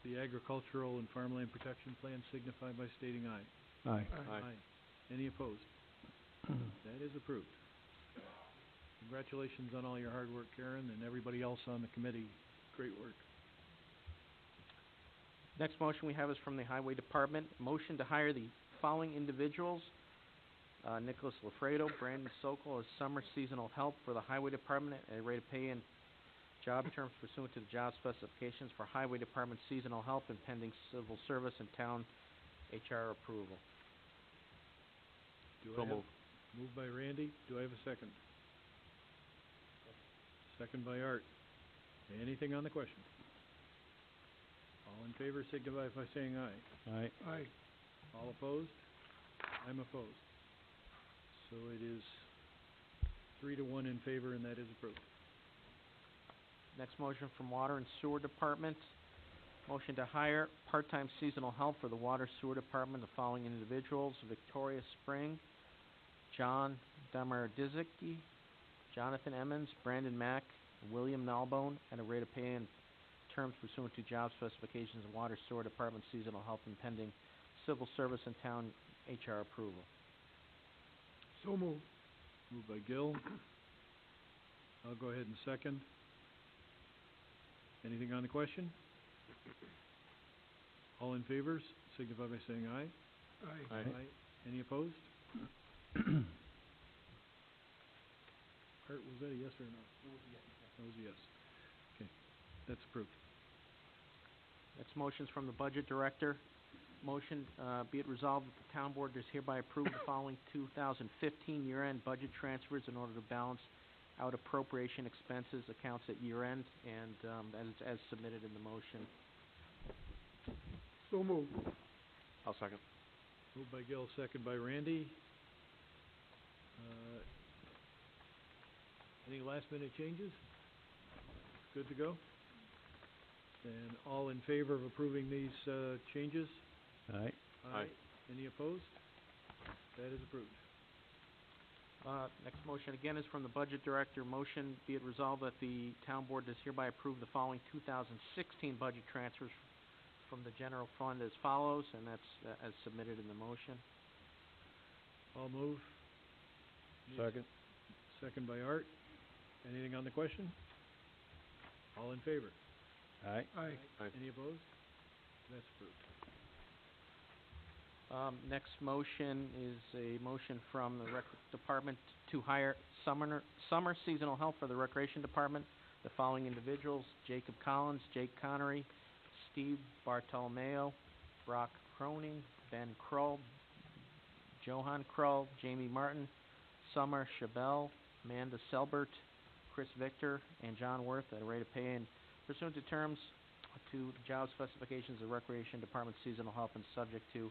the Agricultural and Farmland Protection Plan signify by stating aye. Aye. Aye. Any opposed? That is approved. Congratulations on all your hard work, Karen, and everybody else on the committee. Great work. Next motion we have is from the Highway Department. Motion to hire the following individuals: Nicholas Lafredo, Brandon Sokol as summer seasonal help for the Highway Department at a rate of pay and job terms pursuant to the job specifications for Highway Department seasonal help and pending civil service and town HR approval. So moved. Moved by Randy. Do I have a second? Second by Art. Anything on the question? All in favor signify by saying aye. Aye. Aye. All opposed? I'm opposed. So it is 3-1 in favor, and that is approved. Next motion from Water and Sewer Department. Motion to hire part-time seasonal help for the Water Sewer Department, the following individuals: Victoria Spring, John Damardizicki, Jonathan Emmons, Brandon Mack, William Nalbone, at a rate of pay and terms pursuant to job specifications of Water Sewer Department seasonal help and pending civil service and town HR approval. So moved. Moved by Gill. I'll go ahead and second. Anything on the question? All in favor, signify by saying aye. Aye. Aye. Any opposed? Art, was that a yes or a no? That was a yes. That was a yes. Okay, that's approved. Next motion's from the Budget Director. Motion, be it resolved that the Town Board does hereby approve the following 2015 year-end budget transfers in order to balance out appropriation expenses accounts at year-end, and as submitted in the motion. So moved. I'll second. Moved by Gill, second by Randy. Any last-minute changes? Good to go? Then all in favor of approving these changes? Aye. Aye. Any opposed? That is approved. Next motion again is from the Budget Director. Motion, be it resolved that the Town Board does hereby approve the following 2016 budget transfers from the general fund as follows, and that's as submitted in the motion. I'll move. Second. Second by Art. Anything on the question? All in favor? Aye. Aye. Aye. Any opposed? That's approved. Next motion is a motion from the Rec Department to hire summer seasonal help for the Recreation Department. The following individuals: Jacob Collins, Jake Connery, Steve Bartolomeo, Brock Croning, Ben Krull, Johan Krull, Jamie Martin, Summer Chabelle, Amanda Selbert, Chris Victor, and John Worth at a rate of pay and pursuant to terms to job specifications of Recreation Department seasonal help and subject to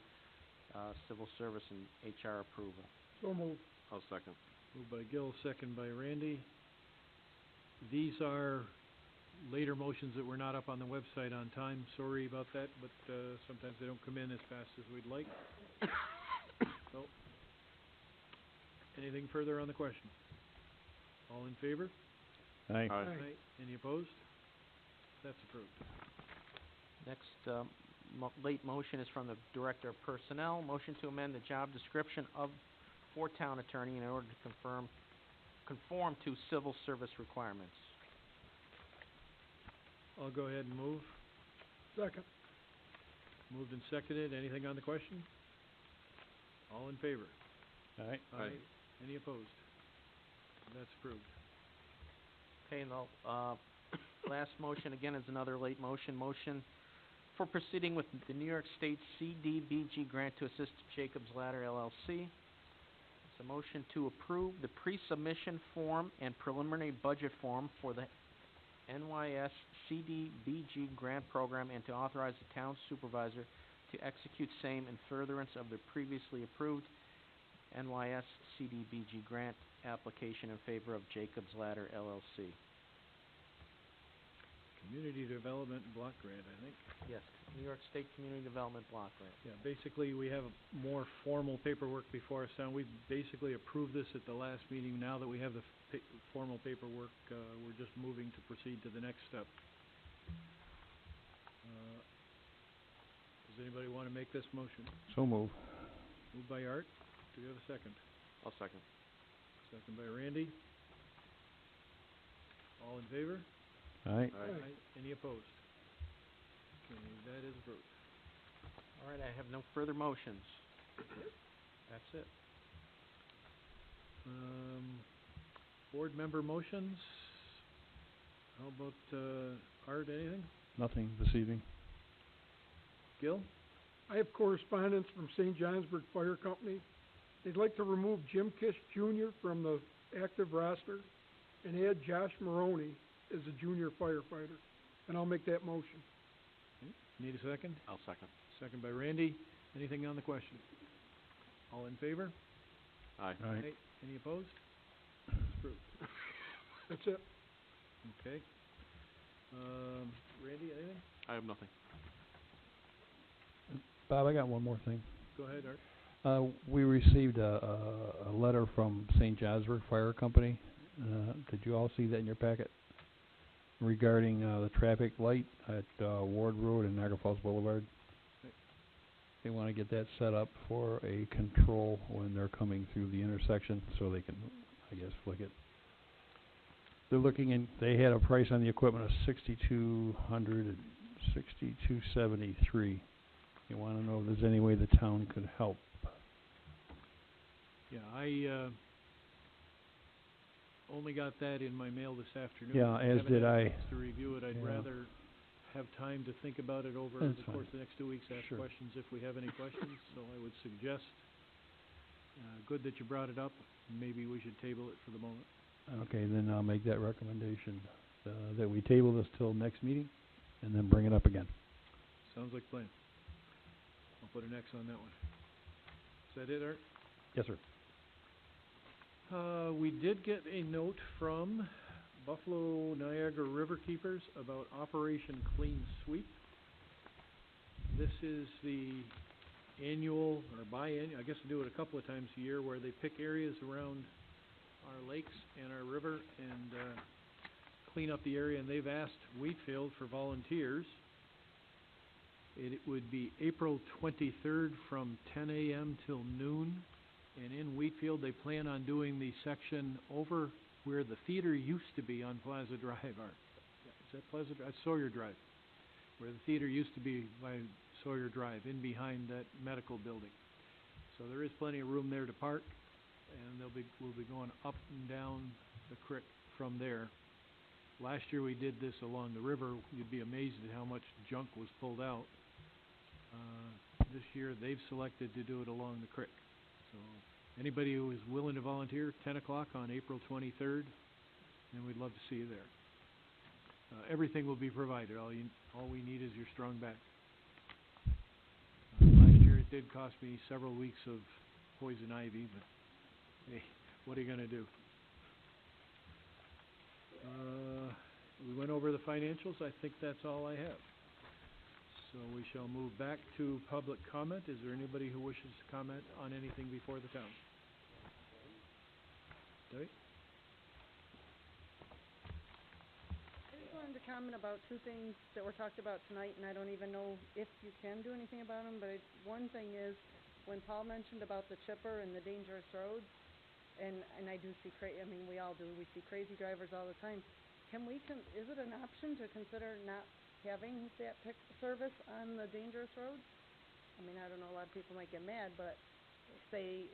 civil service and HR approval. So moved. I'll second. Moved by Gill, second by Randy. These are later motions that were not up on the website on time. Sorry about that, but sometimes they don't come in as fast as we'd like. So, anything further on the question? All in favor? Aye. Aye. Any opposed? That's approved. Next late motion is from the Director of Personnel. Motion to amend the job description for town attorney in order to conform to civil service requirements. I'll go ahead and move. Second. Moved and seconded. Anything on the question? All in favor? Aye. Aye. Any opposed? That's approved. Okay, and the last motion again is another late motion. Motion for proceeding with the New York State CDBG grant to assist Jacob's Ladder LLC. It's a motion to approve the pre-submission form and preliminary budget form for the NYS CDBG grant program and to authorize the town supervisor to execute same in furtherance of the previously approved NYS CDBG grant application in favor of Jacob's Ladder LLC. Community Development Block Grant, I think. Yes, New York State Community Development Block Grant. Yeah, basically, we have more formal paperwork before us now. We basically approved this at the last meeting. Now that we have the formal paperwork, we're just moving to proceed to the next step. Does anybody want to make this motion? So move. Moved by Art. Do we have a second? I'll second. Second by Randy. All in favor? Aye. Aye. Any opposed? Okay, that is approved. All right, I have no further motions. That's it. Board member motions? How about, Art, anything? Nothing this evening. Gil? I have correspondence from St. Johnsburg Fire Company. They'd like to remove Jim Kish Jr. from the active roster and add Josh Maroney as a junior firefighter. And I'll make that motion. Need a second? I'll second. Second by Randy. Anything on the question? All in favor? Aye. Aye. Any opposed? It's approved. That's it. Okay. Randy, anything? I have nothing. Bob, I got one more thing. Go ahead, Art. We received a letter from St. Johnsburg Fire Company. Did you all see that in your packet? Regarding the traffic light at Ward Road and Niagara Falls Boulevard. They wanna get that set up for a control when they're coming through the intersection, so they can, I guess, flick it. They're looking in, they had a price on the equipment of $6,273. You wanna know if there's any way the town could help? Yeah, I, only got that in my mail this afternoon. Yeah, as Haven't did had a I. chance to review it. I'd Yeah. rather have time to think about it over That's the fine. course of the next 2 weeks, ask Sure. questions if we have any questions. So I would suggest, good that you brought it up. Maybe we should table it for the moment. Okay, then I'll make that recommendation, that we table this till next meeting, and then bring it up again. Sounds like a plan. I'll put an X on that one. Is that it, Art? Yes, sir. We did get a note from Buffalo Niagara River Keepers about Operation Clean Sweep. This is the annual, or biannual, I guess they do it a couple of times a year, where they pick areas around our lakes and our river and, clean up the area, and they've asked Wheatfield for volunteers. It would be April 23rd from 10 a.m. till noon. And in Wheatfield, they plan on doing the section over where the theater used to be on Plaza Drive, Art. Is that Plaza Drive? Sawyer Drive. Where the theater used to be by Sawyer Drive, in behind that medical building. So there is plenty of room there to park, and we'll be going up and down the creek from there. Last year we did this along the river. You'd be amazed at how much junk was pulled out. This year they've selected to do it along the creek. So anybody who is willing to volunteer, 10 o'clock on April 23rd, and we'd love to see you there. Everything will be provided. All we need is your strong back. Last year it did cost me several weeks of poison ivy, but hey, what are you gonna do? We went over the financials. I think that's all I have. So we shall move back to public comment. Is there anybody who wishes to comment on anything before the town? Debbie? I just wanted to comment about two things that were talked about tonight, and I don't even know if you can do anything about them, but one thing is, when Paul mentioned about the chipper and the dangerous roads, and I do see I mean, we all do, we see crazy drivers all the time. Is it an option to consider not having that service on the dangerous roads? I mean, I don't know, a lot of people might get mad, but if they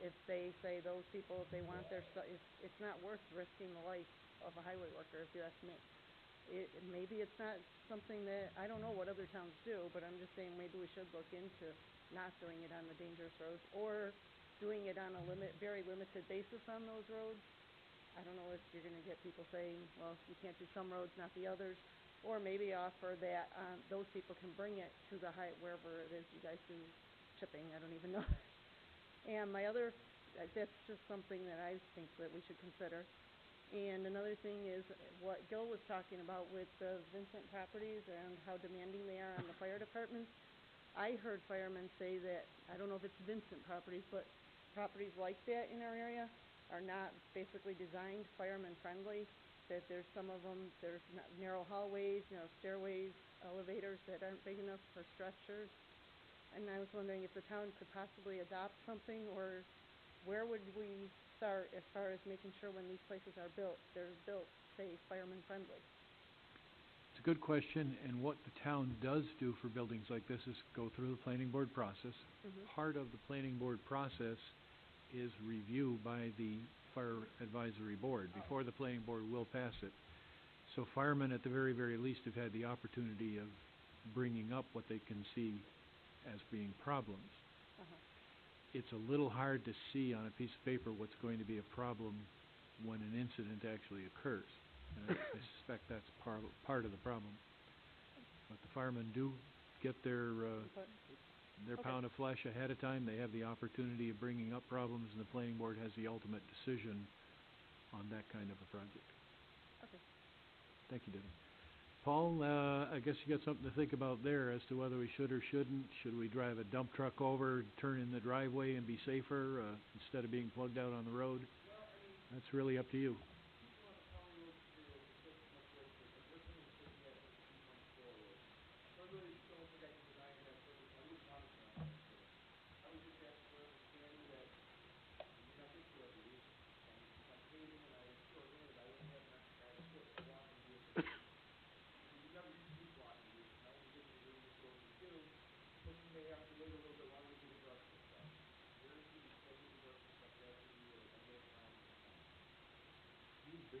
say those people, if they want their stuff, it's not worth risking the life of a highway worker, if you ask me. Maybe it's not something that, I don't know what other towns do, but I'm just saying maybe we should look into not doing it on the dangerous roads, or doing it on a very limited basis on those roads. I don't know if you're gonna get people saying, well, you can't do some roads, not the others, or maybe offer that, those people can bring it to the wherever it is you guys do chipping, I don't even know. And my other, that's just something that I think that we should consider. And another thing is what Gil was talking about with the Vincent properties and how demanding they are on the fire departments. I heard firemen say that, I don't know if it's Vincent properties, but properties like that in our area are not basically designed fireman friendly, that there's some of them, there's narrow hallways, narrow stairways, elevators that aren't big enough for stretchers. And I was wondering if the town could possibly adopt something, or where would we start as far as making sure when these places are built, they're built, say, fireman friendly? It's a good question, and what the town does do for buildings like this is go through the planning board process. Part of the planning board process is review by the fire advisory board before the planning board will pass it. So firemen at the very, very least have had the opportunity of bringing up what they can see as being problems. It's a little hard to see on a piece of paper what's going to be a problem when an incident actually occurs. And I suspect that's part of the problem. But the firemen do get their pound of flesh ahead of time. They have the opportunity of bringing up problems, and the planning board has the ultimate decision on that kind of a project. Okay. Thank you, Debbie. Paul, I guess you got something to think about there as to whether we should or shouldn't. Should we drive a dump truck over, turn in the driveway and be safer, instead of being plugged out on the road? Well, I mean, That's really up to you. people on the county roads feel it's just too much work for them. They're paying $50 to 2 months forward. So I really don't think I can design that service. I wouldn't want it done.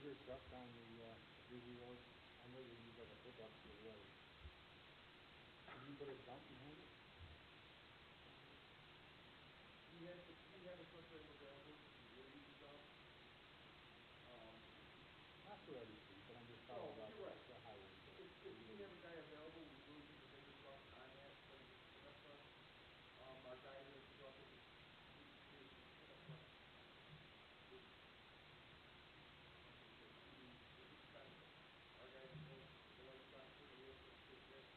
bigger truck on the, busy roads, I know you use like a pickup for the road. Can you put a dump behind it? We had a truck driver available, we will use a dump. Not for every street, but I'm just Oh, talking about you're right. the highways. If we have a guy available, we will use a bigger truck on that instead of just a pickup truck. Our guy that has the truck is, his pickup truck is, how can I say, it's expensive. Our guy just goes, put the lights on, turn the wheel switch, take it,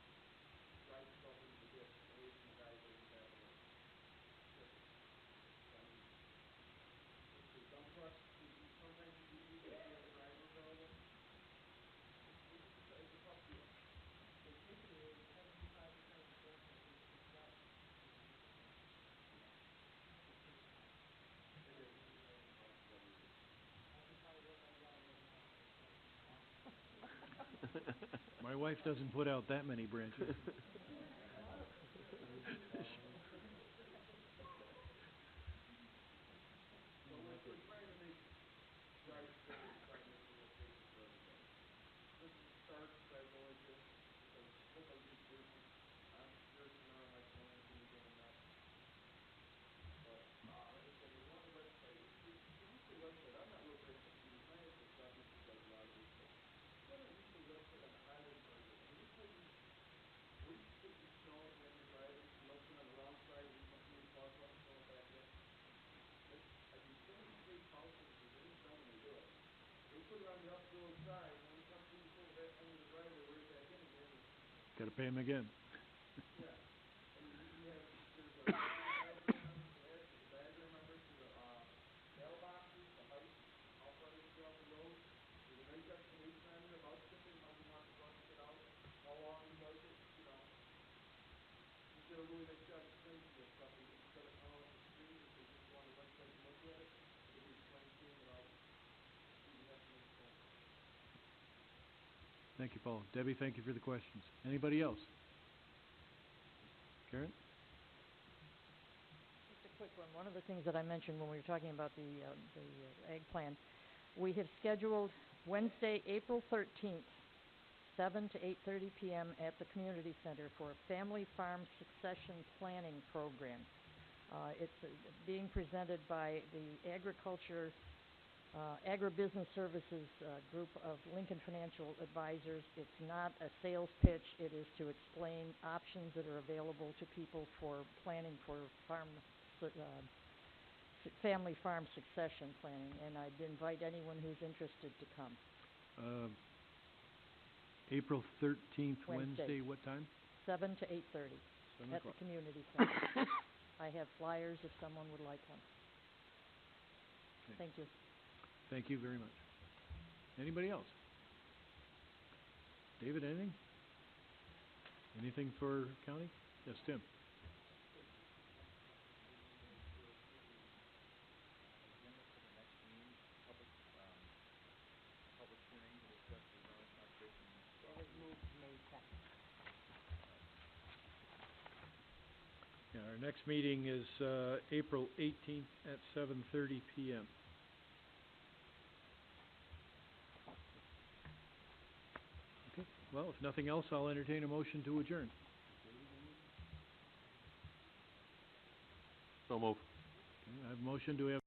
drives himself into the ditch away from the guys that he's having to chip. So I mean, the dump trucks, sometimes you do use it if you have a driver available. It's a tough deal. So usually 75% of the work that needs to be done is with the dump. It's pretty common. It is almost every week. I could probably work on a yard right now by myself. My wife doesn't put out that many branches. So we're trying to make strides forward to try to make the world safer for everybody. This is a start, but I realize this because hope I did business. I'm a security guard, I like to know anything you're doing next. But, like I said, we want the website, the weekly website, I'm not real great at computers, and I ask this Beth if she does a lot of this, but we got a weekly website on the highway department, and we tell you where you sit in snow when you're driving, if you left it on the wrong side, or you come through the crosswalk, throw it back in. I mean, some of these big households, they get it done when they do it. They put it on the uphill side, and when you come through, you pull it back under the driveway, right back in again, and, Gotta pay 'em again. yeah. I mean, we have, there's a diagram on this for that, there's a diagram on there for the, mailboxes, the height, how far they should be off the road. There's a nice explanation on there about chipping, how you want the brush to get out, how long you'd like it, you know. We did a really nice job explaining to you this stuff, and instead of coming off the screen, if they just go on the website and look at it, it'll be explained to them without even having to make a phone call. Thank you, Paul. Debbie, thank you for the questions. Anybody else? Karen? Just a quick one. One of the things that I mentioned when we were talking about the ag plan, we have scheduled Wednesday, April 13th, 7 to 8:30 p.m. at the community center for a family farm succession planning program. It's being presented by the agribusiness services group of Lincoln Financial Advisors. It's not a sales pitch. It is to explain options that are available to people for planning for family farm succession planning, and I'd invite anyone who's interested to come. April 13th, Wednesday. Wednesday, what time? 7 to 8:30 7 at the o'clock. community center. I have flyers if someone would like one. Okay. Thank you. Thank you very much. Anybody else? David, anything? Anything for county? Yes, Tim. That is moved to May 2nd. Yeah, our next meeting is April 18th at 7:30 p.m. Okay, well, if nothing else, I'll entertain a motion to adjourn. So move. Okay, I have a motion. Do we have